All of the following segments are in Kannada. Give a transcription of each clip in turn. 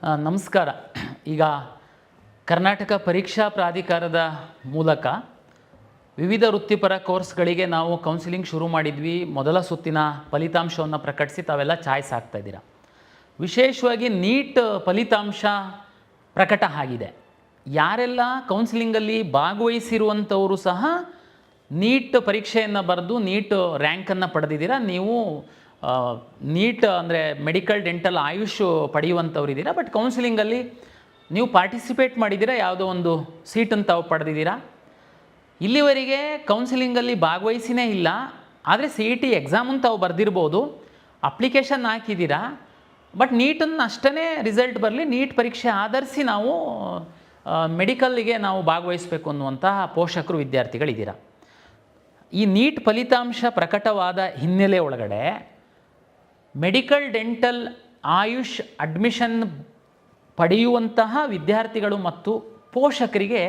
ನಮಸ್ಕಾರ. ಈಗ ಕರ್ನಾಟಕ ಪರೀಕ್ಷಾ ಪ್ರಾಧಿಕಾರದ ಮೂಲಕ ವಿವಿಧ ವೃತ್ತಿಪರ ಕೋರ್ಸ್ಗಳಿಗೆ ನಾವು ಕೌನ್ಸಿಲಿಂಗ್ ಶುರು ಮಾಡಿದ್ವಿ. ಮೊದಲ ಸುತ್ತಿನ ಫಲಿತಾಂಶವನ್ನು ಪ್ರಕಟಿಸಿ ತಾವೆಲ್ಲ ಚಾಯ್ಸ್ ಆಗ್ತಾ ಇದ್ದೀರಾ. ವಿಶೇಷವಾಗಿ ನೀಟ್ ಫಲಿತಾಂಶ ಪ್ರಕಟ ಆಗಿದೆ. ಯಾರೆಲ್ಲ ಕೌನ್ಸಿಲಿಂಗಲ್ಲಿ ಭಾಗವಹಿಸಿರುವಂಥವರು ಸಹ ನೀಟ್ ಪರೀಕ್ಷೆಯನ್ನು ಬರೆದು ನೀಟ್ ರ್ಯಾಂಕನ್ನು ಪಡೆದಿದ್ದೀರಾ. ನೀವು ನೀಟ್ ಅಂದರೆ ಮೆಡಿಕಲ್, ಡೆಂಟಲ್, ಆಯುಷ್ ಪಡೆಯುವಂಥವ್ರಿದ್ದೀರಾ. ಬಟ್ ಕೌನ್ಸಿಲಿಂಗಲ್ಲಿ ನೀವು ಪಾರ್ಟಿಸಿಪೇಟ್ ಮಾಡಿದ್ದೀರಾ, ಯಾವುದೋ ಒಂದು ಸೀಟನ್ನು ತಾವು ಪಡೆದಿದ್ದೀರಾ. ಇಲ್ಲಿವರೆಗೆ ಕೌನ್ಸಿಲಿಂಗಲ್ಲಿ ಭಾಗವಹಿಸಿನೇ ಇಲ್ಲ, ಆದರೆ CET ಎಕ್ಸಾಮನ್ನು ತಾವು ಬರೆದಿರ್ಬೋದು, ಅಪ್ಲಿಕೇಶನ್ ಹಾಕಿದ್ದೀರಾ. ಬಟ್ ನೀಟನ್ನು ಅಷ್ಟೇ ರಿಸಲ್ಟ್ ಬರಲಿ, ನೀಟ್ ಪರೀಕ್ಷೆ ಆಧರಿಸಿ ನಾವು ಮೆಡಿಕಲ್ಗೆ ನಾವು ಭಾಗವಹಿಸಬೇಕು ಅನ್ನುವಂತಹ ಪೋಷಕರು, ವಿದ್ಯಾರ್ಥಿಗಳಿದ್ದೀರಾ. ಈ ನೀಟ್ ಫಲಿತಾಂಶ ಪ್ರಕಟವಾದ ಹಿನ್ನೆಲೆ ಒಳಗಡೆ ಮೆಡಿಕಲ್, ಡೆಂಟಲ್, ಆಯುಷ್ ಅಡ್ಮಿಷನ್ ಪಡೆಯುವಂತಹ ವಿದ್ಯಾರ್ಥಿಗಳು ಮತ್ತು ಪೋಷಕರಿಗೆ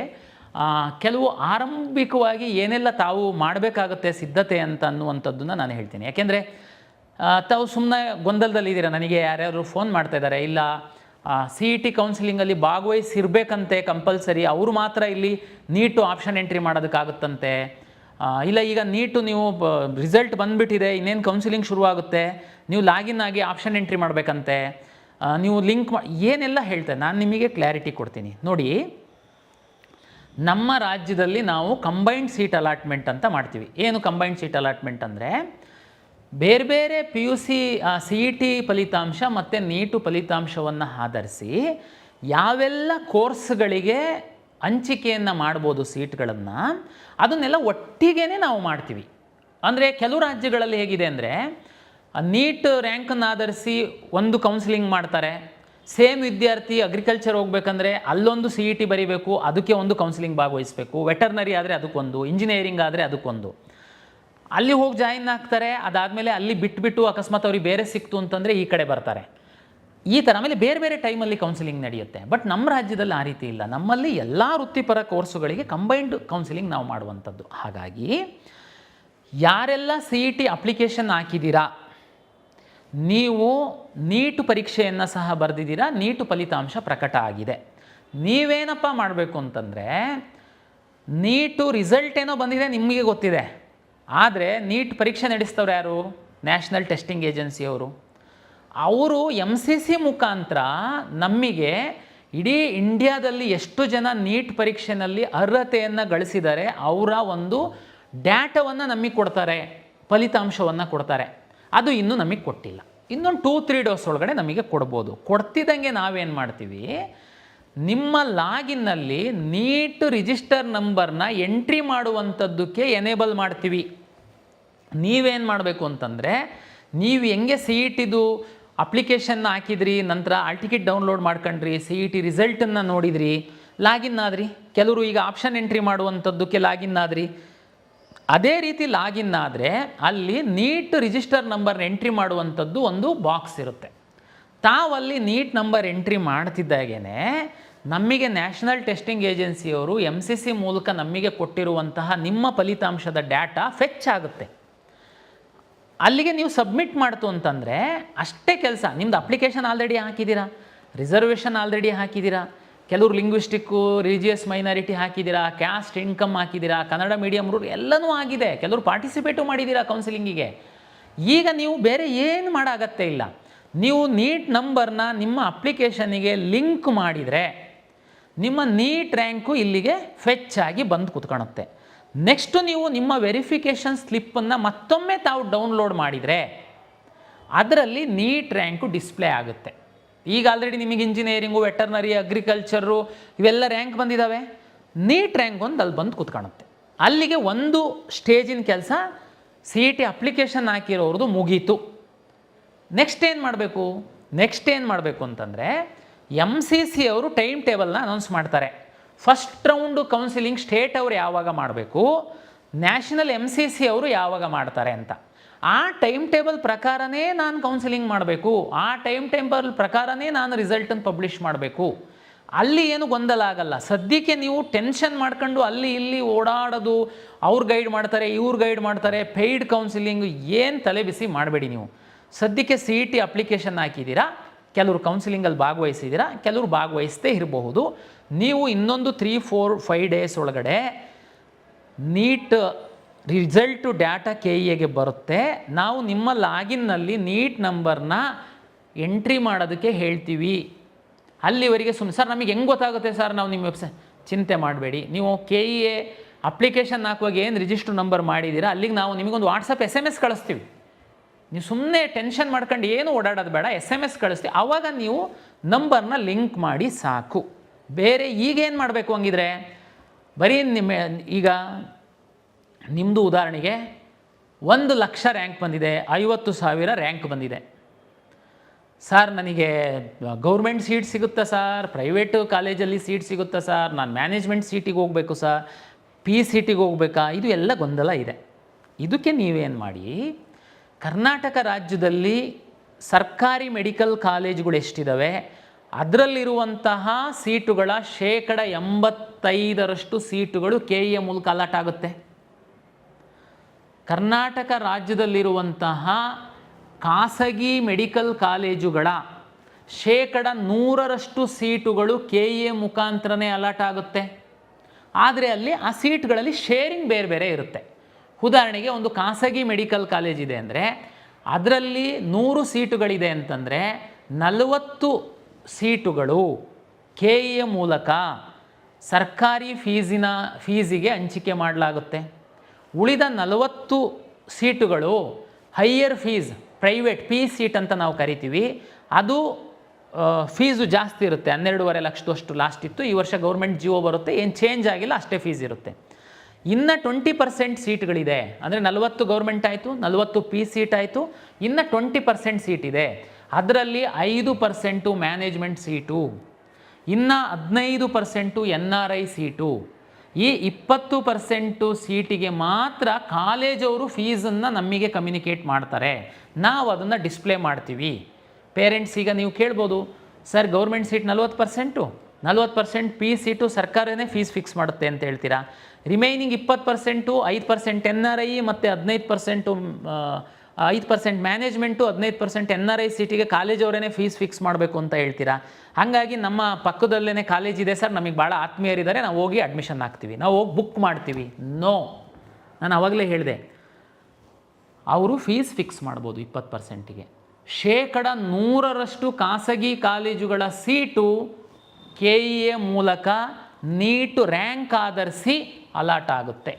ಕೆಲವು ಆರಂಭಿಕವಾಗಿ ಏನೆಲ್ಲ ತಾವು ಮಾಡಬೇಕಾಗುತ್ತೆ ಸಿದ್ಧತೆ ಅಂತ ಅನ್ನುವಂಥದ್ದನ್ನು ನಾನು ಹೇಳ್ತೀನಿ. ಯಾಕೆಂದರೆ ತಾವು ಸುಮ್ಮನೆ ಗೊಂದಲದಲ್ಲಿದ್ದೀರಾ. ನನಗೆ ಯಾರ್ಯಾರು ಫೋನ್ ಮಾಡ್ತಾಯಿದ್ದಾರೆ, ಇಲ್ಲ CET ಕೌನ್ಸಿಲಿಂಗಲ್ಲಿ ಭಾಗವಹಿಸಿರ್ಬೇಕಂತೆ ಕಂಪಲ್ಸರಿ, ಅವರು ಮಾತ್ರ ಇಲ್ಲಿ ನೀಟು ಆಪ್ಷನ್ ಎಂಟ್ರಿ ಮಾಡೋದಕ್ಕಾಗುತ್ತಂತೆ, ಇಲ್ಲ ಈಗ ನೀಟು ನೀವು ರಿಸಲ್ಟ್ ಬಂದುಬಿಟ್ಟಿದೆ, ಇನ್ನೇನು ಕೌನ್ಸಿಲಿಂಗ್ ಶುರುವಾಗುತ್ತೆ, ನೀವು ಲಾಗಿನ್ ಆಗಿ ಆಪ್ಷನ್ ಎಂಟ್ರಿ ಮಾಡಬೇಕಂತೆ, ನೀವು ಲಿಂಕ್ ಏನೆಲ್ಲ ಹೇಳ್ತೇನೆ. ನಾನು ನಿಮಗೆ ಕ್ಲಾರಿಟಿ ಕೊಡ್ತೀನಿ. ನೋಡಿ, ನಮ್ಮ ರಾಜ್ಯದಲ್ಲಿ ನಾವು ಕಂಬೈನ್ಡ್ ಸೀಟ್ ಅಲಾಟ್ಮೆಂಟ್ ಅಂತ ಮಾಡ್ತೀವಿ. ಏನು ಕಂಬೈನ್ಡ್ ಸೀಟ್ ಅಲಾಟ್ಮೆಂಟ್ ಅಂದರೆ, ಬೇರೆ ಬೇರೆ PUC CET ಫಲಿತಾಂಶ ಮತ್ತು ನೀಟು ಫಲಿತಾಂಶವನ್ನು ಆಧರಿಸಿ ಯಾವೆಲ್ಲ ಕೋರ್ಸ್ಗಳಿಗೆ ಹಂಚಿಕೆಯನ್ನು ಮಾಡ್ಬೋದು ಸೀಟ್ಗಳನ್ನು, ಅದನ್ನೆಲ್ಲ ಒಟ್ಟಿಗೆ ನಾವು ಮಾಡ್ತೀವಿ. ಅಂದರೆ ಕೆಲವು ರಾಜ್ಯಗಳಲ್ಲಿ ಹೇಗಿದೆ ಅಂದರೆ, ನೀಟ್ ರ್ಯಾಂಕನ್ನು ಆಧರಿಸಿ ಒಂದು ಕೌನ್ಸಿಲಿಂಗ್ ಮಾಡ್ತಾರೆ. ಸೇಮ್ ವಿದ್ಯಾರ್ಥಿ ಅಗ್ರಿಕಲ್ಚರ್ ಹೋಗ್ಬೇಕಂದ್ರೆ ಅಲ್ಲೊಂದು CET ಬರೀಬೇಕು, ಅದಕ್ಕೆ ಒಂದು ಕೌನ್ಸಿಲಿಂಗ್ ಭಾಗವಹಿಸಬೇಕು. ವೆಟರ್ನರಿ ಆದರೆ ಅದಕ್ಕೊಂದು, ಇಂಜಿನಿಯರಿಂಗ್ ಆದರೆ ಅದಕ್ಕೊಂದು. ಅಲ್ಲಿ ಹೋಗಿ ಜಾಯಿನ್ ಆಗ್ತಾರೆ. ಅದಾದಮೇಲೆ ಅಲ್ಲಿ ಬಿಟ್ಬಿಟ್ಟು ಅಕಸ್ಮಾತ್ ಅವ್ರಿಗೆ ಬೇರೆ ಸಿಕ್ತು ಅಂತಂದರೆ ಈ ಕಡೆ ಬರ್ತಾರೆ. ಈ ಥರ ಆಮೇಲೆ ಬೇರೆ ಬೇರೆ ಟೈಮಲ್ಲಿ ಕೌನ್ಸಿಲಿಂಗ್ ನಡೆಯುತ್ತೆ. ಬಟ್ ನಮ್ಮ ರಾಜ್ಯದಲ್ಲಿ ಆ ರೀತಿ ಇಲ್ಲ. ನಮ್ಮಲ್ಲಿ ಎಲ್ಲ ವೃತ್ತಿಪರ ಕೋರ್ಸುಗಳಿಗೆ ಕಂಬೈನ್ಡ್ ಕೌನ್ಸಿಲಿಂಗ್ ನಾವು ಮಾಡುವಂಥದ್ದು. ಹಾಗಾಗಿ ಯಾರೆಲ್ಲ CET ಅಪ್ಲಿಕೇಶನ್ ಹಾಕಿದ್ದೀರಾ, ನೀವು ನೀಟು ಪರೀಕ್ಷೆಯನ್ನು ಸಹ ಬರೆದಿದ್ದೀರಾ, ನೀಟು ಫಲಿತಾಂಶ ಪ್ರಕಟ ಆಗಿದೆ. ನೀವೇನಪ್ಪ ಮಾಡಬೇಕು ಅಂತಂದರೆ, ನೀಟು ರಿಸಲ್ಟ್ ಏನೋ ಬಂದಿದೆ ನಿಮಗೆ ಗೊತ್ತಿದೆ, ಆದರೆ ನೀಟ್ ಪರೀಕ್ಷೆ ನಡೆಸ್ತವ್ರು ಯಾರು? ನ್ಯಾಷನಲ್ ಟೆಸ್ಟಿಂಗ್ ಏಜೆನ್ಸಿಯವರು. ಅವರು MCC ಮುಖಾಂತರ ನಮಗೆ ಇಡೀ ಇಂಡಿಯಾದಲ್ಲಿ ಎಷ್ಟು ಜನ ನೀಟ್ ಪರೀಕ್ಷೆಯಲ್ಲಿ ಅರ್ಹತೆಯನ್ನು ಗಳಿಸಿದ್ದಾರೆ ಅವರ ಒಂದು ಡೇಟಾವನ್ನು ನಮಗೆ ಕೊಡ್ತಾರೆ, ಫಲಿತಾಂಶವನ್ನು ಕೊಡ್ತಾರೆ. ಅದು ಇನ್ನೂ ನಮಗೆ ಕೊಟ್ಟಿಲ್ಲ. ಇನ್ನೊಂದು 2-3 ಡೇಸ್ ಒಳಗಡೆ ನಮಗೆ ಕೊಡ್ಬೋದು. ಕೊಡ್ತಿದ್ದಂಗೆ ನಾವೇನು ಮಾಡ್ತೀವಿ, ನಿಮ್ಮ ಲಾಗಿನ್ನಲ್ಲಿ ನೀಟ್ ರಿಜಿಸ್ಟರ್ ನಂಬರ್ನ ಎಂಟ್ರಿ ಮಾಡುವಂಥದ್ದಕ್ಕೆ ಎನೇಬಲ್ ಮಾಡ್ತೀವಿ. ನೀವೇನು ಮಾಡಬೇಕು ಅಂತಂದರೆ, ನೀವು ಹೆಂಗೆ CETದು ಅಪ್ಲಿಕೇಶನ್ನ ಹಾಕಿದ್ರಿ, ನಂತರ ಆಲ್ ಟಿಕೆಟ್ ಡೌನ್ಲೋಡ್ ಮಾಡ್ಕೊಂಡ್ರಿ, CET ರಿಸಲ್ಟನ್ನು ನೋಡಿದ್ರಿ, ಲಾಗಿನ್ ಆದ್ರಿ. ಕೆಲವರು ಈಗ ಆಪ್ಷನ್ ಎಂಟ್ರಿ ಮಾಡುವಂಥದ್ದಕ್ಕೆ ಲಾಗಿನ್ ಆದ್ರಿ. ಅದೇ ರೀತಿ ಲಾಗಿನ್ ಆದರೆ ಅಲ್ಲಿ ನೀಟ್ ರಿಜಿಸ್ಟರ್ ನಂಬರ್ನ ಎಂಟ್ರಿ ಮಾಡುವಂಥದ್ದು ಒಂದು ಬಾಕ್ಸ್ ಇರುತ್ತೆ. ತಾವಲ್ಲಿ ನೀಟ್ ನಂಬರ್ ಎಂಟ್ರಿ ಮಾಡ್ತಿದ್ದಾಗೇ ನಮಗೆ ನ್ಯಾಷನಲ್ ಟೆಸ್ಟಿಂಗ್ ಏಜೆನ್ಸಿಯವರು MCC ಮೂಲಕ ನಮಗೆ ಕೊಟ್ಟಿರುವಂತಹ ನಿಮ್ಮ ಫಲಿತಾಂಶದ ಡೇಟಾ ಫೆಚ್ ಆಗುತ್ತೆ. ಅಲ್ಲಿಗೆ ನೀವು ಸಬ್ಮಿಟ್ ಮಾಡ್ತು ಅಂತಂದರೆ ಅಷ್ಟೇ ಕೆಲಸ. ನಿಮ್ಮದು ಅಪ್ಲಿಕೇಶನ್ ಆಲ್ರೆಡಿ ಹಾಕಿದ್ದೀರಾ, ರಿಸರ್ವೇಷನ್ ಆಲ್ರೆಡಿ ಹಾಕಿದ್ದೀರಾ, ಕೆಲವರು ಲಿಂಗ್ವಿಸ್ಟಿಕ್ಕು, ರಿಲಿಜಿಯಸ್ ಮೈನಾರಿಟಿ ಹಾಕಿದ್ದೀರಾ, ಕ್ಯಾಸ್ಟ್, ಇನ್ಕಮ್ ಹಾಕಿದ್ದೀರಾ, ಕನ್ನಡ ಮೀಡಿಯಮ್ ರೂಲ್ ಎಲ್ಲನೂ ಆಗಿದೆ. ಕೆಲವರು ಪಾರ್ಟಿಸಿಪೇಟು ಮಾಡಿದ್ದೀರಾ ಕೌನ್ಸಿಲಿಂಗಿಗೆ. ಈಗ ನೀವು ಬೇರೆ ಏನು ಮಾಡೋ ಅಗತ್ಯ ಇಲ್ಲ. ನೀವು ನೀಟ್ ನಂಬರ್ನ ನಿಮ್ಮ ಅಪ್ಲಿಕೇಶನಿಗೆ ಲಿಂಕ್ ಮಾಡಿದರೆ ನಿಮ್ಮ ನೀಟ್ ರ್ಯಾಂಕು ಇಲ್ಲಿಗೆ ಫೆಚ್ ಆಗಿ ಬಂದು ಕೂತ್ಕೊಳ್ಳುತ್ತೆ. ನೆಕ್ಸ್ಟು ನೀವು ನಿಮ್ಮ ವೆರಿಫಿಕೇಷನ್ ಸ್ಲಿಪ್ಪನ್ನು ಮತ್ತೊಮ್ಮೆ ತಾವು ಡೌನ್ಲೋಡ್ ಮಾಡಿದರೆ ಅದರಲ್ಲಿ ನೀಟ್ ರ್ಯಾಂಕು ಡಿಸ್ಪ್ಲೇ ಆಗುತ್ತೆ. ಈಗ ಆಲ್ರೆಡಿ ನಿಮಗೆ ಇಂಜಿನಿಯರಿಂಗು, ವೆಟರ್ನರಿ, ಅಗ್ರಿಕಲ್ಚರು ಇವೆಲ್ಲ ರ್ಯಾಂಕ್ ಬಂದಿದ್ದಾವೆ. ನೀಟ್ ರ್ಯಾಂಕ್ ಒಂದು ಅಲ್ಲಿ ಬಂದು ಕೂತ್ಕೊಳ್ಳುತ್ತೆ. ಅಲ್ಲಿಗೆ ಒಂದು ಸ್ಟೇಜಿನ ಕೆಲಸ CET ಅಪ್ಲಿಕೇಶನ್ ಹಾಕಿರೋರ್ದು ಮುಗೀತು. ನೆಕ್ಸ್ಟ್ ಏನು ಮಾಡಬೇಕು ಅಂತಂದರೆ, MCC ಅವರು ಟೈಮ್ ಟೇಬಲ್ನ ಅನೌನ್ಸ್ ಮಾಡ್ತಾರೆ. ಫಸ್ಟ್ ರೌಂಡು ಕೌನ್ಸಿಲಿಂಗ್ ಸ್ಟೇಟ್ ಅವರು ಯಾವಾಗ ಮಾಡಬೇಕು, ನ್ಯಾಷನಲ್ MCC ಅವರು ಯಾವಾಗ ಮಾಡ್ತಾರೆ ಅಂತ. ಆ ಟೈಮ್ ಟೇಬಲ್ ಪ್ರಕಾರನೇ ನಾನು ಕೌನ್ಸಿಲಿಂಗ್ ಮಾಡಬೇಕು, ಆ ಟೈಮ್ ಟೇಬಲ್ ಪ್ರಕಾರನೇ ನಾನು ರಿಸಲ್ಟನ್ನು ಪಬ್ಲಿಷ್ ಮಾಡಬೇಕು. ಅಲ್ಲಿ ಏನು ಗೊಂದಲ ಆಗಲ್ಲ. ಸದ್ಯಕ್ಕೆ ನೀವು ಟೆನ್ಷನ್ ಮಾಡ್ಕೊಂಡು ಅಲ್ಲಿ ಇಲ್ಲಿ ಓಡಾಡೋದು, ಅವ್ರು ಗೈಡ್ ಮಾಡ್ತಾರೆ, ಇವ್ರು ಗೈಡ್ ಮಾಡ್ತಾರೆ, ಪೇಯ್ಡ್ ಕೌನ್ಸಿಲಿಂಗ್ ಏನು ತಲೆ ಬಿಸಿ ಮಾಡಬೇಡಿ. ನೀವು ಸದ್ಯಕ್ಕೆ CET ಅಪ್ಲಿಕೇಶನ್ ಹಾಕಿದ್ದೀರಾ, ಕೆಲವರು ಕೌನ್ಸಿಲಿಂಗಲ್ಲಿ ಭಾಗವಹಿಸಿದ್ದೀರಾ, ಕೆಲವರು ಭಾಗವಹಿಸದೇ ಇರಬಹುದು. ನೀವು ಇನ್ನೊಂದು 3-4-5 ಡೇಸ್ ಒಳಗಡೆ ನೀಟ್ ರಿಸಲ್ಟು ಡಾಟಾ KEAಗೆ ಬರುತ್ತೆ. ನಾವು ನಿಮ್ಮ ಲಾಗಿನ್ನಲ್ಲಿ ನೀಟ್ ನಂಬರ್ನ ಎಂಟ್ರಿ ಮಾಡೋದಕ್ಕೆ ಹೇಳ್ತೀವಿ. ಅಲ್ಲಿವರೆಗೆ ಸರ್ ನಮಗೆ ಹೆಂಗೆ ಗೊತ್ತಾಗುತ್ತೆ ಸರ್ ನಾವು ನಿಮ್ಮ ವೆಬ್ಸೈಟ್? ಚಿಂತೆ ಮಾಡಬೇಡಿ. ನೀವು KEA ಅಪ್ಲಿಕೇಶನ್ ಹಾಕುವಾಗ ಏನು ರಿಜಿಸ್ಟರ್ ನಂಬರ್ ಮಾಡಿದ್ದೀರಾ ಅಲ್ಲಿಗೆ ನಾವು ನಿಮಗೊಂದು ವಾಟ್ಸಪ್ SMS ಕಳಿಸ್ತೀವಿ. ನೀವು ಸುಮ್ಮನೆ ಟೆನ್ಷನ್ ಮಾಡ್ಕೊಂಡು ಏನು ಓಡಾಡೋದು ಬೇಡ, SMS ಕಳಿಸ್ತೀವಿ. ಆವಾಗ ನೀವು ನಂಬರ್ನ ಲಿಂಕ್ ಮಾಡಿ ಸಾಕು. ಬೇರೆ ಈಗೇನು ಮಾಡಬೇಕು ಹಂಗಿದ್ರೆ, ಬರೀ ಈಗ ನಿಮ್ಮದು ಉದಾಹರಣೆಗೆ 1,00,000 ರ್ಯಾಂಕ್ ಬಂದಿದೆ, 50,000 ರ್ಯಾಂಕ್ ಬಂದಿದೆ. ಸರ್ ನನಗೆ ಗೌರ್ಮೆಂಟ್ ಸೀಟ್ ಸಿಗುತ್ತಾ ಸರ್, ಪ್ರೈವೇಟು ಕಾಲೇಜಲ್ಲಿ ಸೀಟ್ ಸಿಗುತ್ತಾ ಸರ್, ನಾನು ಮ್ಯಾನೇಜ್ಮೆಂಟ್ ಸೀಟಿಗೆ ಹೋಗಬೇಕು ಸರ್, PCTಗೆ ಹೋಗ್ಬೇಕಾ? ಇದು ಎಲ್ಲ ಗೊಂದಲ ಇದೆ. ಇದಕ್ಕೆ ನೀವೇನು ಮಾಡಿ, ಕರ್ನಾಟಕ ರಾಜ್ಯದಲ್ಲಿ ಸರ್ಕಾರಿ ಮೆಡಿಕಲ್ ಕಾಲೇಜುಗಳು ಎಷ್ಟಿದ್ದಾವೆ ಅದರಲ್ಲಿರುವಂತಹ ಸೀಟುಗಳ 85% ಸೀಟುಗಳು KEA ಮೂಲಕ ಅಲಾಟ್ ಆಗುತ್ತೆ. ಕರ್ನಾಟಕ ರಾಜ್ಯದಲ್ಲಿರುವಂತಹ ಖಾಸಗಿ ಮೆಡಿಕಲ್ ಕಾಲೇಜುಗಳ 100% ಸೀಟುಗಳು KEA ಮುಖಾಂತರನೇ ಅಲಾಟ್ ಆಗುತ್ತೆ. ಆದರೆ ಅಲ್ಲಿ ಆ ಸೀಟ್ಗಳಲ್ಲಿ ಶೇರಿಂಗ್ ಬೇರೆ ಬೇರೆ ಇರುತ್ತೆ. ಉದಾಹರಣೆಗೆ ಒಂದು ಖಾಸಗಿ ಮೆಡಿಕಲ್ ಕಾಲೇಜ್ ಇದೆ ಅಂದರೆ ಅದರಲ್ಲಿ 100 ಸೀಟುಗಳಿದೆ ಅಂತಂದರೆ 40 ಸೀಟುಗಳು KEA ಮೂಲಕ ಸರ್ಕಾರಿ ಫೀಸಿಗೆ ಹಂಚಿಕೆ ಮಾಡಲಾಗುತ್ತೆ. ಉಳಿದ 40 ಸೀಟುಗಳು ಹೈಯರ್ ಫೀಸ್, ಪ್ರೈವೇಟ್ ಸೀಟ್ ಅಂತ ನಾವು ಕರಿತೀವಿ, ಅದು ಫೀಸು ಜಾಸ್ತಿ ಇರುತ್ತೆ. 12.5 ಲಕ್ಷದಷ್ಟು ಲಾಸ್ಟ್ ಇತ್ತು. ಈ ವರ್ಷ ಗೌರ್ಮೆಂಟ್ ಜಿಒ ಬರುತ್ತೆ, ಏನು ಚೇಂಜ್ ಆಗಿಲ್ಲ, ಅಷ್ಟೇ ಫೀಸ್ ಇರುತ್ತೆ. ಇನ್ನು 20% ಸೀಟ್ಗಳಿದೆ ಅಂದರೆ 40 ಗೌರ್ಮೆಂಟ್ ಆಯಿತು, 40 ಸೀಟ್ ಆಯಿತು, ಇನ್ನು 20% ಸೀಟ್ ಇದೆ. ಅದರಲ್ಲಿ 5% ಮ್ಯಾನೇಜ್ಮೆಂಟ್ ಸೀಟು, ಇನ್ನು 15% NRI ಸೀಟು. ಈ 20% ಸೀಟಿಗೆ ಮಾತ್ರ ಕಾಲೇಜವರು ಫೀಸನ್ನು ನಮಗೆ ಕಮ್ಯುನಿಕೇಟ್ ಮಾಡ್ತಾರೆ, ನಾವು ಅದನ್ನು ಡಿಸ್ಪ್ಲೇ ಮಾಡ್ತೀವಿ. ಪೇರೆಂಟ್ಸ್ ಈಗ ನೀವು ಕೇಳ್ಬೋದು, ಸರ್ ಗೌರ್ಮೆಂಟ್ ಸೀಟ್ 40% ಸೀಟು ಸರ್ಕಾರನೇ ಫೀಸ್ ಫಿಕ್ಸ್ ಮಾಡುತ್ತೆ ಅಂತ ಹೇಳ್ತೀರಾ, ರಿಮೈನಿಂಗ್ 20% 5% NRI ಮತ್ತು 5% ಮ್ಯಾನೇಜ್ಮೆಂಟು 15% NRI ಸೀಟಿಗೆ ಕಾಲೇಜವರೇ ಫೀಸ್ ಫಿಕ್ಸ್ ಮಾಡಬೇಕು ಅಂತ ಹೇಳ್ತೀರಾ. ಹಾಗಾಗಿ ನಮ್ಮ ಪಕ್ಕದಲ್ಲೇ ಕಾಲೇಜ್ ಇದೆ ಸರ್, ನಮಗೆ ಭಾಳ ಆತ್ಮೀಯರಿದ್ದಾರೆ, ನಾವು ಹೋಗಿ ಅಡ್ಮಿಷನ್ ಹಾಕ್ತೀವಿ, ನಾವು ಹೋಗಿ ಬುಕ್ ಮಾಡ್ತೀವಿ. ನೋ, ನಾನು ಆವಾಗಲೇ ಹೇಳಿದೆ, ಅವರು ಫೀಸ್ ಫಿಕ್ಸ್ ಮಾಡ್ಬೋದು 20%ಗೆ. 100% ಖಾಸಗಿ ಕಾಲೇಜುಗಳ ಸೀಟು KEA ಮೂಲಕ ನೀಟ್ ರ್ಯಾಂಕ್ ಆಧರಿಸಿ ಅಲಾಟ್ ಆಗುತ್ತೆ.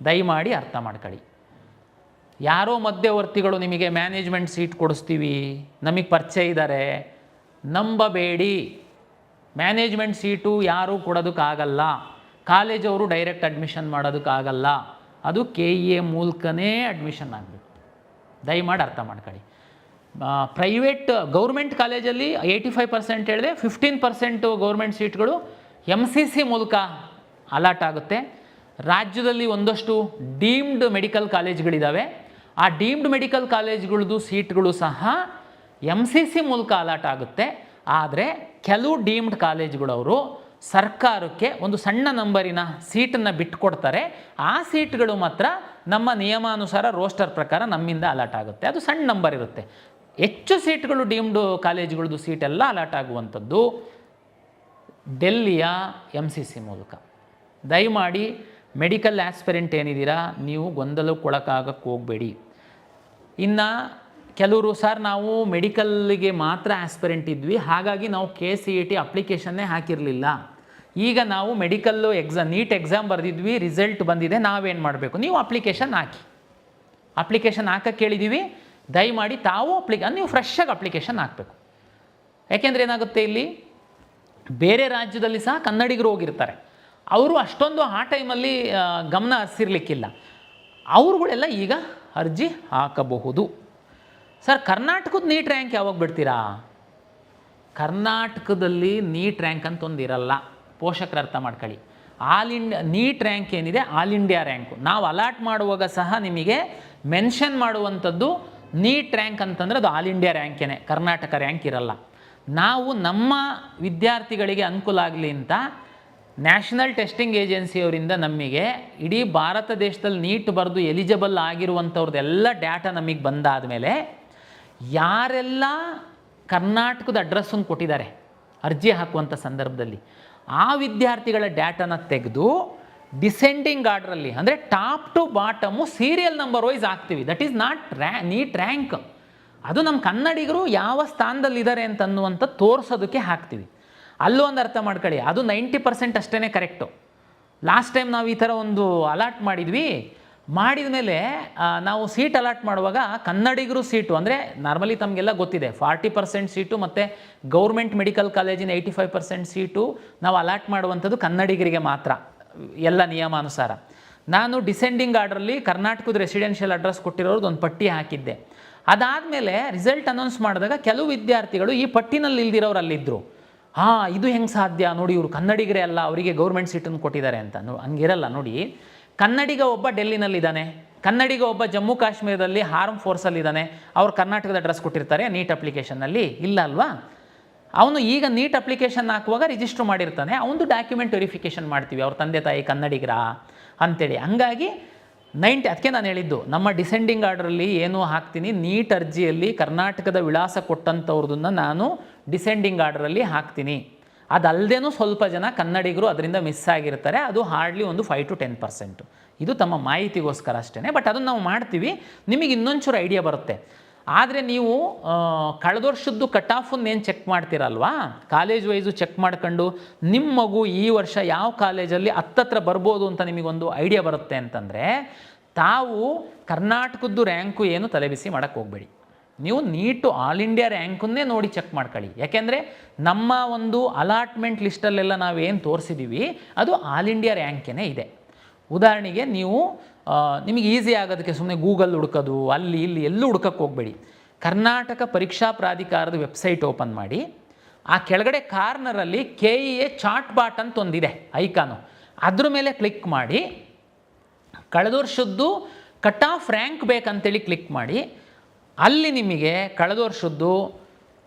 ದಯಮಾಡಿ ಅರ್ಥ ಮಾಡ್ಕೊಳ್ಳಿ. ಯಾರೋ ಮಧ್ಯವರ್ತಿಗಳು ನಿಮಗೆ ಮ್ಯಾನೇಜ್ಮೆಂಟ್ ಸೀಟ್ ಕೊಡಿಸ್ತೀವಿ, ನಮಗೆ ಪರಿಚಯ ಇದ್ದಾರೆ, ನಂಬಬೇಡಿ. ಮ್ಯಾನೇಜ್ಮೆಂಟ್ ಸೀಟು ಯಾರೂ ಕೊಡೋದಕ್ಕಾಗಲ್ಲ, ಕಾಲೇಜವರು ಡೈರೆಕ್ಟ್ ಅಡ್ಮಿಷನ್ ಮಾಡೋದಕ್ಕಾಗಲ್ಲ, ಅದು KEA ಮೂಲಕನೇ ಅಡ್ಮಿಷನ್ ಆಗಬೇಕು. ದಯಮಾಡಿ ಅರ್ಥ ಮಾಡ್ಕೊಳ್ಳಿ. ಗೌರ್ಮೆಂಟ್ ಕಾಲೇಜಲ್ಲಿ 85% ಹೇಳಿದೆ, 15% ಗೌರ್ಮೆಂಟ್ ಸೀಟ್ಗಳು MCC ಮೂಲಕ ಅಲಾಟ್ ಆಗುತ್ತೆ. ರಾಜ್ಯದಲ್ಲಿ ಒಂದಷ್ಟು ಡೀಮ್ಡ್ ಮೆಡಿಕಲ್ ಕಾಲೇಜ್ಗಳಿದ್ದಾವೆ, ಆ ಡೀಮ್ಡ್ ಮೆಡಿಕಲ್ ಕಾಲೇಜ್ಗಳದ್ದು ಸೀಟ್ಗಳು ಸಹ MCC ಮೂಲಕ ಅಲಾಟ್ ಆಗುತ್ತೆ. ಆದರೆ ಕೆಲವು ಡೀಮ್ಡ್ ಕಾಲೇಜ್ಗಳವರು ಸರ್ಕಾರಕ್ಕೆ ಒಂದು ಸಣ್ಣ ನಂಬರಿನ ಸೀಟನ್ನು ಬಿಟ್ಟುಕೊಡ್ತಾರೆ. ಆ ಸೀಟ್ಗಳು ಮಾತ್ರ ನಮ್ಮ ನಿಯಮಾನುಸಾರ ರೋಸ್ಟರ್ ಪ್ರಕಾರ ನಮ್ಮಿಂದ ಅಲಾಟ್ ಆಗುತ್ತೆ. ಅದು ಸಣ್ಣ ನಂಬರ್ ಇರುತ್ತೆ. ಹೆಚ್ಚು ಸೀಟ್ಗಳು ಡೀಮ್ಡ್ ಕಾಲೇಜ್ಗಳದ್ದು ಸೀಟೆಲ್ಲ ಅಲಾಟ್ ಆಗುವಂಥದ್ದು ಡೆಲ್ಲಿಯ MCC ಮೂಲಕ. ದಯಮಾಡಿ ಮೆಡಿಕಲ್ ಆಸ್ಪಿರೆಂಟ್ ಏನಿದ್ದೀರಾ, ನೀವು ಗೊಂದಲಕ್ಕೊಳಕಾಗಕ್ಕೆ ಹೋಗಬೇಡಿ. ಇನ್ನು ಕೆಲವರು ಸರ್ ನಾವು ಮೆಡಿಕಲ್ಗೆ ಮಾತ್ರ ಆಸ್ಪಿರೆಂಟ್ ಇದ್ವಿ, ಹಾಗಾಗಿ ನಾವು KCET ಅಪ್ಲಿಕೇಶನ್ನೇ ಹಾಕಿರಲಿಲ್ಲ, ಈಗ ನಾವು ಮೆಡಿಕಲ್ಲು ನೀಟ್ ಎಕ್ಸಾಮ್ ಬರೆದಿದ್ವಿ, ರಿಸಲ್ಟ್ ಬಂದಿದೆ, ನಾವೇನು ಮಾಡಬೇಕು? ನೀವು ಅಪ್ಲಿಕೇಶನ್ ಹಾಕಿ. ಅಪ್ಲಿಕೇಶನ್ ಹಾಕಕ್ಕೆ ಕೇಳಿದ್ದೀವಿ, ದಯಮಾಡಿ ತಾವು ನೀವು ಫ್ರೆಶ್ಶಾಗಿ ಅಪ್ಲಿಕೇಶನ್ ಹಾಕಬೇಕು. ಯಾಕೆಂದರೆ ಏನಾಗುತ್ತೆ, ಇಲ್ಲಿ ಬೇರೆ ರಾಜ್ಯದಲ್ಲಿ ಸಹ ಕನ್ನಡಿಗರು ಹೋಗಿರ್ತಾರೆ, ಅವರು ಅಷ್ಟೊಂದು ಆ ಟೈಮಲ್ಲಿ ಗಮನ ಹರಿಸಿರ್ಲಿಕ್ಕಿಲ್ಲ, ಅವ್ರುಗಳೆಲ್ಲ ಈಗ ಅರ್ಜಿ ಹಾಕಬಹುದು. ಸರ್ ಕರ್ನಾಟಕದ ನೀಟ್ ರ್ಯಾಂಕ್ ಯಾವಾಗ ಬಿಡ್ತೀರಾ? ಕರ್ನಾಟಕದಲ್ಲಿ ನೀಟ್ ರ್ಯಾಂಕ್ ಅಂತ ಒಂದು ಇರಲ್ಲ, ಪೋಷಕರು ಅರ್ಥ ಮಾಡ್ಕೊಳ್ಳಿ. ನೀಟ್ ರ್ಯಾಂಕ್ ಏನಿದೆ ಆಲ್ ಇಂಡಿಯಾ ರ್ಯಾಂಕು. ನಾವು ಅಲಾಟ್ ಮಾಡುವಾಗ ಸಹ ನಿಮಗೆ ಮೆನ್ಷನ್ ಮಾಡುವಂಥದ್ದು ನೀಟ್ ರ್ಯಾಂಕ್ ಅಂತಂದರೆ ಅದು ಆಲ್ ಇಂಡಿಯಾ ರ್ಯಾಂಕೇನೆ, ಕರ್ನಾಟಕ ರ್ಯಾಂಕ್ ಇರಲ್ಲ. ನಾವು ನಮ್ಮ ವಿದ್ಯಾರ್ಥಿಗಳಿಗೆ ಅನುಕೂಲ ಆಗಲಿ ಅಂತ ನ್ಯಾಷನಲ್ ಟೆಸ್ಟಿಂಗ್ ಏಜೆನ್ಸಿಯವರಿಂದ ನಮಗೆ ಇಡೀ ಭಾರತ ದೇಶದಲ್ಲಿ ನೀಟ್ ಬರೆದು ಎಲಿಜಿಬಲ್ ಆಗಿರುವಂಥವ್ರದ್ದೆಲ್ಲ ಡಾಟಾ ನಮಗೆ ಬಂದಾದ ಮೇಲೆ ಯಾರೆಲ್ಲ ಕರ್ನಾಟಕದ ಅಡ್ರೆಸ್ಸನ್ನು ಕೊಟ್ಟಿದ್ದಾರೆ ಅರ್ಜಿ ಹಾಕುವಂಥ ಸಂದರ್ಭದಲ್ಲಿ. ಆ ವಿದ್ಯಾರ್ಥಿಗಳ ಡೇಟಾನ ತೆಗೆದು ಡಿಸೆಂಡಿಂಗ್ ಆರ್ಡ್ರಲ್ಲಿ ಅಂದರೆ top to bottom serial number wise ಹಾಕ್ತೀವಿ. That is not NEET rank. ಅದು ನಮ್ಮ ಕನ್ನಡಿಗರು ಯಾವ ಸ್ಥಾನದಲ್ಲಿದ್ದಾರೆ ಅಂತನ್ನುವಂಥ ತೋರಿಸೋದಕ್ಕೆ ಹಾಕ್ತೀವಿ. ಅಲ್ಲೂ ಒಂದು ಅರ್ಥ ಮಾಡ್ಕೊಳ್ಳಿ, ಅದು 90% ಅಷ್ಟೇ ಕರೆಕ್ಟು. ಲಾಸ್ಟ್ ಟೈಮ್ ನಾವು ಈ ಥರ ಒಂದು ಅಲಾಟ್ ಮಾಡಿದ್ವಿ. ಮಾಡಿದ ಮೇಲೆ ನಾವು ಸೀಟ್ ಅಲಾಟ್ ಮಾಡುವಾಗ ಕನ್ನಡಿಗರು ಸೀಟು ಅಂದರೆ ನಾರ್ಮಲಿ ತಮಗೆಲ್ಲ ಗೊತ್ತಿದೆ 40% ಸೀಟು ಮತ್ತು ಗೌರ್ಮೆಂಟ್ ಮೆಡಿಕಲ್ ಕಾಲೇಜಿನ 85% ಸೀಟು ನಾವು ಅಲಾಟ್ ಮಾಡುವಂಥದ್ದು ಕನ್ನಡಿಗರಿಗೆ ಮಾತ್ರ ಎಲ್ಲ ನಿಯಮಾನುಸಾರ. ನಾನು ಡಿಸೆಂಡಿಂಗ್ ಆರ್ಡ್ರಲ್ಲಿ ಕರ್ನಾಟಕದ ರೆಸಿಡೆನ್ಷಿಯಲ್ ಅಡ್ರೆಸ್ ಕೊಟ್ಟಿರೋದು ಒಂದು ಪಟ್ಟಿ ಹಾಕಿದ್ದೆ. ಅದಾದಮೇಲೆ ರಿಸಲ್ಟ್ ಅನೌನ್ಸ್ ಮಾಡಿದಾಗ ಕೆಲವು ವಿದ್ಯಾರ್ಥಿಗಳು ಈ ಪಟ್ಟಿನಲ್ಲಿ ಇಲ್ದಿರೋರು ಅಲ್ಲಿದ್ದರು. ಇದು ಹೆಂಗೆ ಸಾಧ್ಯ ನೋಡಿ, ಇವರು ಕನ್ನಡಿಗರೇ ಅಲ್ಲ, ಅವರಿಗೆ ಗೌರ್ಮೆಂಟ್ ಸೀಟನ್ನು ಕೊಟ್ಟಿದ್ದಾರೆ ಅಂತ. ಹಂಗಿರಲ್ಲ ನೋಡಿ. ಕನ್ನಡಿಗ ಒಬ್ಬ ಡೆಲ್ಲಿನಲ್ಲಿದ್ದಾನೆ, ಕನ್ನಡಿಗ ಒಬ್ಬ ಜಮ್ಮು ಕಾಶ್ಮೀರದಲ್ಲಿ ಆರ್ಮ್ ಫೋರ್ಸಲ್ಲಿದ್ದಾನೆ, ಅವ್ರು ಕರ್ನಾಟಕದ ಅಡ್ರೆಸ್ ಕೊಟ್ಟಿರ್ತಾರೆ ನೀಟ್ ಅಪ್ಲಿಕೇಶನ್ನಲ್ಲಿ, ಇಲ್ಲ ಅಲ್ವಾ? ಅವನು ಈಗ ನೀಟ್ ಅಪ್ಲಿಕೇಶನ್ ಹಾಕುವಾಗ ರಿಜಿಸ್ಟ್ರ್ ಮಾಡಿರ್ತಾನೆ, ಅವನದು ಡಾಕ್ಯುಮೆಂಟ್ ವೆರಿಫಿಕೇಷನ್ ಮಾಡ್ತೀವಿ, ಅವ್ರ ತಂದೆ ತಾಯಿ ಕನ್ನಡಿಗರ ಅಂಥೇಳಿ. ಹಂಗಾಗಿ ಅದಕ್ಕೆ ನಾನು ಹೇಳಿದ್ದು, ನಮ್ಮ ಡಿಸೆಂಡಿಂಗ್ ಆರ್ಡ್ರಲ್ಲಿ ಏನು ಹಾಕ್ತೀನಿ, ನೀಟ್ ಅರ್ಜಿಯಲ್ಲಿ ಕರ್ನಾಟಕದ ವಿಳಾಸ ಕೊಟ್ಟಂಥವ್ರದನ್ನು ನಾನು ಡಿಸೆಂಡಿಂಗ್ ಆರ್ಡ್ರಲ್ಲಿ ಹಾಕ್ತೀನಿ. ಅದಲ್ಲದೇನೂ ಸ್ವಲ್ಪ ಜನ ಕನ್ನಡಿಗರು ಅದರಿಂದ ಮಿಸ್ ಆಗಿರ್ತಾರೆ. ಅದು ಹಾರ್ಡ್ಲಿ ಒಂದು 5 to 10%. ಇದು ತಮ್ಮ ಮಾಹಿತಿಗೋಸ್ಕರ ಅಷ್ಟೇ. ಬಟ್ ಅದನ್ನು ನಾವು ಮಾಡ್ತೀವಿ, ನಿಮಗೆ ಇನ್ನೊಂಚೂರು ಐಡಿಯಾ ಬರುತ್ತೆ. ಆದರೆ ನೀವು ಕಳೆದ ವರ್ಷದ್ದು ಕಟ್ ಆಫನ್ನೇನು ಚೆಕ್ ಮಾಡ್ತೀರಲ್ವಾ, ಕಾಲೇಜ್ ವೈಸು ಚೆಕ್ ಮಾಡ್ಕೊಂಡು ನಿಮ್ಮ ಮಗು ಈ ವರ್ಷ ಯಾವ ಕಾಲೇಜಲ್ಲಿ ಹತ್ತತ್ರ ಬರ್ಬೋದು ಅಂತ ನಿಮಗೊಂದು ಐಡಿಯಾ ಬರುತ್ತೆ ಅಂತಂದರೆ, ತಾವು ಕರ್ನಾಟಕದ್ದು ರ್ಯಾಂಕು ಏನು ತಲೆಬಿಸಿ ಮಾಡೋಕ್ಕೆ ಹೋಗಬೇಡಿ. ನೀವು ನೀಟು ಆಲ್ ಇಂಡಿಯಾ ರ್ಯಾಂಕನ್ನೇ ನೋಡಿ ಚೆಕ್ ಮಾಡ್ಕೊಳ್ಳಿ. ಯಾಕೆಂದರೆ ನಮ್ಮ ಒಂದು ಅಲಾಟ್ಮೆಂಟ್ ಲಿಸ್ಟಲ್ಲೆಲ್ಲ ನಾವೇನು ತೋರಿಸಿದ್ದೀವಿ ಅದು ಆಲ್ ಇಂಡಿಯಾ ರ್ಯಾಂಕೇ ಇದೆ. ಉದಾಹರಣೆಗೆ ನೀವು ನಿಮಗೆ ಈಸಿ ಆಗೋದಕ್ಕೆ ಸುಮ್ಮನೆ ಗೂಗಲ್ ಹುಡ್ಕೋದು ಅಲ್ಲಿ ಇಲ್ಲಿ ಎಲ್ಲೂ ಹುಡ್ಕಕ್ಕೆ ಹೋಗಬೇಡಿ. ಕರ್ನಾಟಕ ಪರೀಕ್ಷಾ ಪ್ರಾಧಿಕಾರದ ವೆಬ್ಸೈಟ್ ಓಪನ್ ಮಾಡಿ, ಆ ಕೆಳಗಡೆ ಕಾರ್ನರಲ್ಲಿ KEA ಚಾರ್ಟ್ ಬಾಟ್ ಅಂತ ಒಂದಿದೆ ಐಕಾನು, ಅದ್ರ ಮೇಲೆ ಕ್ಲಿಕ್ ಮಾಡಿ ಕಳೆದ ವರ್ಷದ್ದು ಕಟ್ ಆಫ್ ರ್ಯಾಂಕ್ ಬೇಕಂತೇಳಿ ಕ್ಲಿಕ್ ಮಾಡಿ. ಅಲ್ಲಿ ನಿಮಗೆ ಕಳೆದ ವರ್ಷದ್ದು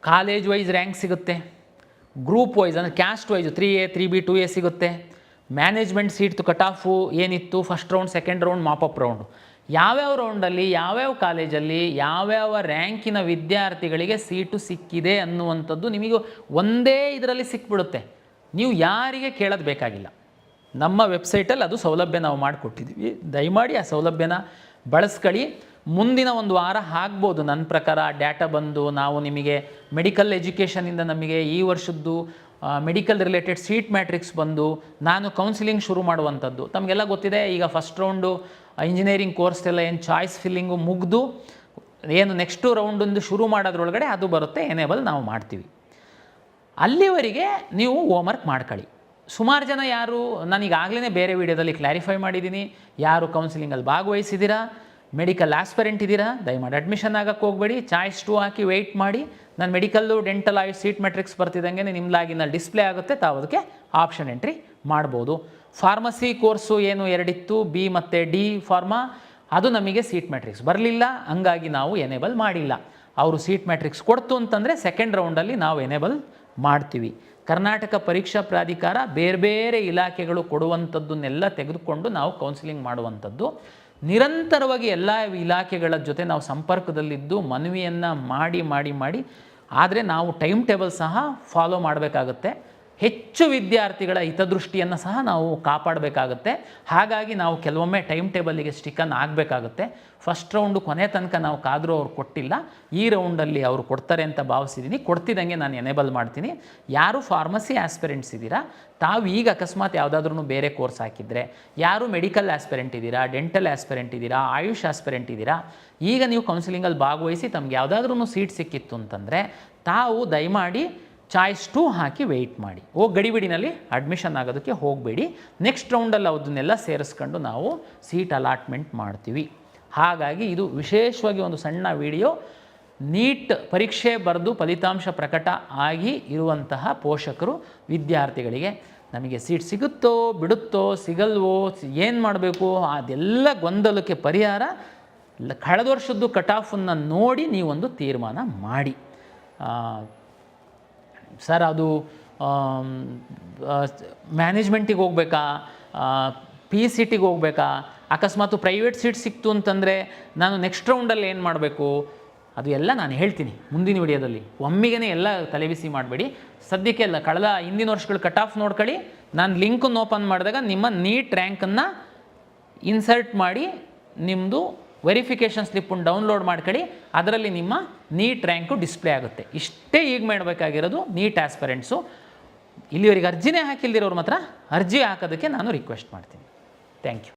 ಕಾಲೇಜ್ ವೈಸ್ ರ್ಯಾಂಕ್ ಸಿಗುತ್ತೆ, ಗ್ರೂಪ್ ವೈಸ್ ಅಂದರೆ caste wise 3A 3B 2A ಸಿಗುತ್ತೆ, ಮ್ಯಾನೇಜ್ಮೆಂಟ್ ಸೀಟ್ದು ಕಟ್ ಆಫು ಏನಿತ್ತು first round second round mop-up round, ಯಾವ್ಯಾವ ರೌಂಡಲ್ಲಿ ಯಾವ್ಯಾವ ಕಾಲೇಜಲ್ಲಿ ಯಾವ್ಯಾವ ರ್ಯಾಂಕಿನ ವಿದ್ಯಾರ್ಥಿಗಳಿಗೆ ಸೀಟು ಸಿಕ್ಕಿದೆ ಅನ್ನುವಂಥದ್ದು ನಿಮಗೆ ಒಂದೇ ಇದರಲ್ಲಿ ಸಿಕ್ಬಿಡುತ್ತೆ. ನೀವು ಯಾರಿಗೆ ಕೇಳೋದು ಬೇಕಾಗಿಲ್ಲ. ನಮ್ಮ ವೆಬ್ಸೈಟಲ್ಲಿ ಅದು ಸೌಲಭ್ಯ ನಾವು ಮಾಡಿಕೊಟ್ಟಿದ್ದೀವಿ. ದಯಮಾಡಿ ಆ ಸೌಲಭ್ಯನ ಬಳಸ್ಕೊಳ್ಳಿ. ಮುಂದಿನ ಒಂದು ವಾರ ಆಗ್ಬೋದು ನನ್ನ ಪ್ರಕಾರ ಡೇಟಾ ಬಂದು ನಾವು ನಿಮಗೆ ಮೆಡಿಕಲ್ ಎಜುಕೇಷನಿಂದ ನಮಗೆ ಈ ವರ್ಷದ್ದು ಮೆಡಿಕಲ್ ರಿಲೇಟೆಡ್ ಸೀಟ್ ಮ್ಯಾಟ್ರಿಕ್ಸ್ ಬಂದು ನಾನು ಕೌನ್ಸಿಲಿಂಗ್ ಶುರು ಮಾಡುವಂಥದ್ದು. ತಮಗೆಲ್ಲ ಗೊತ್ತಿದೆ, ಈಗ ಫಸ್ಟ್ ರೌಂಡು ಇಂಜಿನಿಯರಿಂಗ್ ಕೋರ್ಸ್ ಎಲ್ಲ ಏನು ಚಾಯ್ಸ್ ಫಿಲ್ಲಿಂಗು ಮುಗಿದು ಏನು ನೆಕ್ಸ್ಟು ರೌಂಡೊಂದು ಶುರು ಮಾಡೋದ್ರೊಳಗಡೆ ಅದು ಬರುತ್ತೆ, ಎನೇಬಲ್ ನಾವು ಮಾಡ್ತೀವಿ. ಅಲ್ಲಿವರೆಗೆ ನೀವು ಹೋಮ್ವರ್ಕ್ ಮಾಡ್ಕೊಳ್ಳಿ. ಸುಮಾರು ಜನ ಯಾರು ನಾನೀಗಾಗಲೇ ಬೇರೆ ವಿಡಿಯೋದಲ್ಲಿ ಕ್ಲಾರಿಫೈ ಮಾಡಿದ್ದೀನಿ, ಯಾರು ಕೌನ್ಸಿಲಿಂಗಲ್ಲಿ ಭಾಗವಹಿಸಿದ್ದೀರಾ, ಮೆಡಿಕಲ್ ಆಸ್ಪರೆಂಟ್ ಇದ್ದೀರಾ, ದಯಮಾಡಿ ಅಡ್ಮಿಷನ್ ಆಗೋಕ್ಕೆ ಹೋಗಬೇಡಿ. ಚಾಯ್ಸ್ 2 ಹಾಕಿ ವೆಯ್ಟ್ ಮಾಡಿ. ನಾನು ಮೆಡಿಕಲ್ಲು ಡೆಂಟಲ್ ಆಯು ಸೀಟ್ ಮೆಟ್ರಿಕ್ಸ್ ಬರ್ತಿದ್ದಂಗೆ ನಿಮ್ಮ ಲಾಗಿನಲ್ಲಿ ಡಿಸ್ಪ್ಲೇ ಆಗುತ್ತೆ, ತಾವು ಅದಕ್ಕೆ ಆಪ್ಷನ್ ಎಂಟ್ರಿ ಮಾಡ್ಬೋದು. ಫಾರ್ಮಸಿ ಕೋರ್ಸು ಏನು 2 ಇತ್ತು, B ಮತ್ತು D ಫಾರ್ಮಾ, ಅದು ನಮಗೆ ಸೀಟ್ ಮ್ಯಾಟ್ರಿಕ್ಸ್ ಬರಲಿಲ್ಲ, ಹಂಗಾಗಿ ನಾವು ಎನೇಬಲ್ ಮಾಡಿಲ್ಲ. ಅವರು ಸೀಟ್ ಮ್ಯಾಟ್ರಿಕ್ಸ್ ಕೊಡ್ತು ಅಂತಂದರೆ ಸೆಕೆಂಡ್ ರೌಂಡಲ್ಲಿ ನಾವು ಎನೇಬಲ್ ಮಾಡ್ತೀವಿ. ಕರ್ನಾಟಕ ಪರೀಕ್ಷಾ ಪ್ರಾಧಿಕಾರ ಬೇರೆ ಬೇರೆ ಇಲಾಖೆಗಳು ಕೊಡುವಂಥದ್ದನ್ನೆಲ್ಲ ತೆಗೆದುಕೊಂಡು ನಾವು ಕೌನ್ಸಿಲಿಂಗ್ ಮಾಡುವಂಥದ್ದು. ನಿರಂತರವಾಗಿ ಎಲ್ಲ ಇಲಾಖೆಗಳ ಜೊತೆ ನಾವು ಸಂಪರ್ಕದಲ್ಲಿದ್ದು ಮನವಿಯನ್ನು ಮಾಡಿ ಆದರೆ ನಾವು ಟೈಮ್ ಟೇಬಲ್ ಸಹ ಫಾಲೋ ಮಾಡಬೇಕಾಗುತ್ತೆ. ಹೆಚ್ಚು ವಿದ್ಯಾರ್ಥಿಗಳ ಹಿತದೃಷ್ಟಿಯನ್ನು ಸಹ ನಾವು ಕಾಪಾಡಬೇಕಾಗುತ್ತೆ. ಹಾಗಾಗಿ ನಾವು ಕೆಲವೊಮ್ಮೆ ಟೈಮ್ ಟೇಬಲ್ಲಿಗೆ ಸ್ಟಿಕನ್ ಆಗಬೇಕಾಗುತ್ತೆ. ಫಸ್ಟ್ ರೌಂಡು ಕೊನೆ ತನಕ ನಾವು ಕಾದರೂ ಅವ್ರು ಕೊಟ್ಟಿಲ್ಲ, ಈ ರೌಂಡಲ್ಲಿ ಅವರು ಕೊಡ್ತಾರೆ ಅಂತ ಭಾವಿಸಿದ್ದೀನಿ. ಕೊಡ್ತಿದ್ದಂಗೆ ನಾನು ಎನೇಬಲ್ ಮಾಡ್ತೀನಿ. ಯಾರು ಫಾರ್ಮಸಿ ಆಸ್ಪಿರೆಂಟ್ಸ್ ಇದ್ದೀರಾ, ತಾವು ಈಗ ಅಕಸ್ಮಾತ್ ಯಾವುದಾದ್ರೂ ಬೇರೆ ಕೋರ್ಸ್ ಹಾಕಿದರೆ, ಯಾರು ಮೆಡಿಕಲ್ ಆಸ್ಪಿರೆಂಟ್ ಇದ್ದೀರಾ, ಡೆಂಟಲ್ ಆಸ್ಪಿರೆಂಟ್ ಇದ್ದೀರಾ, ಆಯುಷ್ ಆಸ್ಪಿರೆಂಟ್ ಇದ್ದೀರಾ, ಈಗ ನೀವು ಕೌನ್ಸಿಲಿಂಗಲ್ಲಿ ಭಾಗವಹಿಸಿ ತಮ್ಗೆ ಯಾವುದಾದ್ರೂ ಸೀಟ್ ಸಿಕ್ಕಿತ್ತು ಅಂತಂದರೆ ತಾವು ದಯಮಾಡಿ ಚಾಯ್ಸ್ 2 ಹಾಕಿ ವೆಯ್ಟ್ ಮಾಡಿ. ಗಡಿಬಿಡಿನಲ್ಲಿ ಅಡ್ಮಿಷನ್ ಆಗೋದಕ್ಕೆ ಹೋಗಬೇಡಿ. ನೆಕ್ಸ್ಟ್ ರೌಂಡಲ್ಲಿ ಅದನ್ನೆಲ್ಲ ಸೇರಿಸ್ಕೊಂಡು ನಾವು ಸೀಟ್ ಅಲಾಟ್ಮೆಂಟ್ ಮಾಡ್ತೀವಿ. ಹಾಗಾಗಿ ಇದು ವಿಶೇಷವಾಗಿ ಒಂದು ಸಣ್ಣ ವಿಡಿಯೋ. ನೀಟ್ ಪರೀಕ್ಷೆ ಬರೆದು ಫಲಿತಾಂಶ ಪ್ರಕಟ ಆಗಿ ಇರುವಂತಹ ಪೋಷಕರು ವಿದ್ಯಾರ್ಥಿಗಳಿಗೆ ನಮಗೆ ಸೀಟ್ ಸಿಗುತ್ತೋ ಬಿಡುತ್ತೋ ಸಿಗಲ್ವೋ ಏನು ಮಾಡಬೇಕು ಅದೆಲ್ಲ ಗೊಂದಲಕ್ಕೆ ಪರಿಹಾರ ಕಳೆದ ವರ್ಷದ್ದು ಕಟ್ ಆಫನ್ನು ನೋಡಿ ನೀವೊಂದು ತೀರ್ಮಾನ ಮಾಡಿ. ಸರ್ ಅದು ಮ್ಯಾನೇಜ್ಮೆಂಟಿಗೆ ಹೋಗ್ಬೇಕಾ, PCTಗೆ ಹೋಗ್ಬೇಕಾ, ಅಕಸ್ಮಾತ್ ಪ್ರೈವೇಟ್ ಸೀಟ್ ಸಿಕ್ತು ಅಂತಂದರೆ ನಾನು ನೆಕ್ಸ್ಟ್ ರೌಂಡಲ್ಲಿ ಏನು ಮಾಡಬೇಕು, ಅದು ಎಲ್ಲ ನಾನು ಹೇಳ್ತೀನಿ ಮುಂದಿನ ವಿಡಿಯೋದಲ್ಲಿ. ಒಮ್ಮಿಗೆ ಎಲ್ಲ ತಲೆಬಿಸಿ ಮಾಡಬೇಡಿ. ಸದ್ಯಕ್ಕೆ ಎಲ್ಲ ಕಳೆದ ಹಿಂದಿನ ವರ್ಷಗಳು ಕಟ್ ಆಫ್ ನೋಡ್ಕೊಳ್ಳಿ. ನಾನು ಲಿಂಕನ್ನು ಓಪನ್ ಮಾಡಿದಾಗ ನಿಮ್ಮ ನೀಟ್ ರ್ಯಾಂಕನ್ನು ಇನ್ಸರ್ಟ್ ಮಾಡಿ ನಿಮ್ಮದು ವೆರಿಫಿಕೇಷನ್ ಸ್ಲಿಪ್ಪನ್ನು ಡೌನ್ಲೋಡ್ ಮಾಡ್ಕೊಳ್ಳಿ. ಅದರಲ್ಲಿ ನಿಮ್ಮ ನೀಟ್ ರ್ಯಾಂಕು ಡಿಸ್ಪ್ಲೇ ಆಗುತ್ತೆ. ಇಷ್ಟೇ ಈಗ ಮಾಡಬೇಕಾಗಿರೋದು ನೀಟ್ ಆಸ್ಪರೆಂಟ್ಸು. ಇಲ್ಲಿವರೆಗೆ ಅರ್ಜಿನೇ ಹಾಕಿಲ್ದಿರೋರು ಮಾತ್ರ ಅರ್ಜಿ ಹಾಕೋದಕ್ಕೆ ನಾನು ರಿಕ್ವೆಸ್ಟ್ ಮಾಡ್ತೀನಿ. Thank you.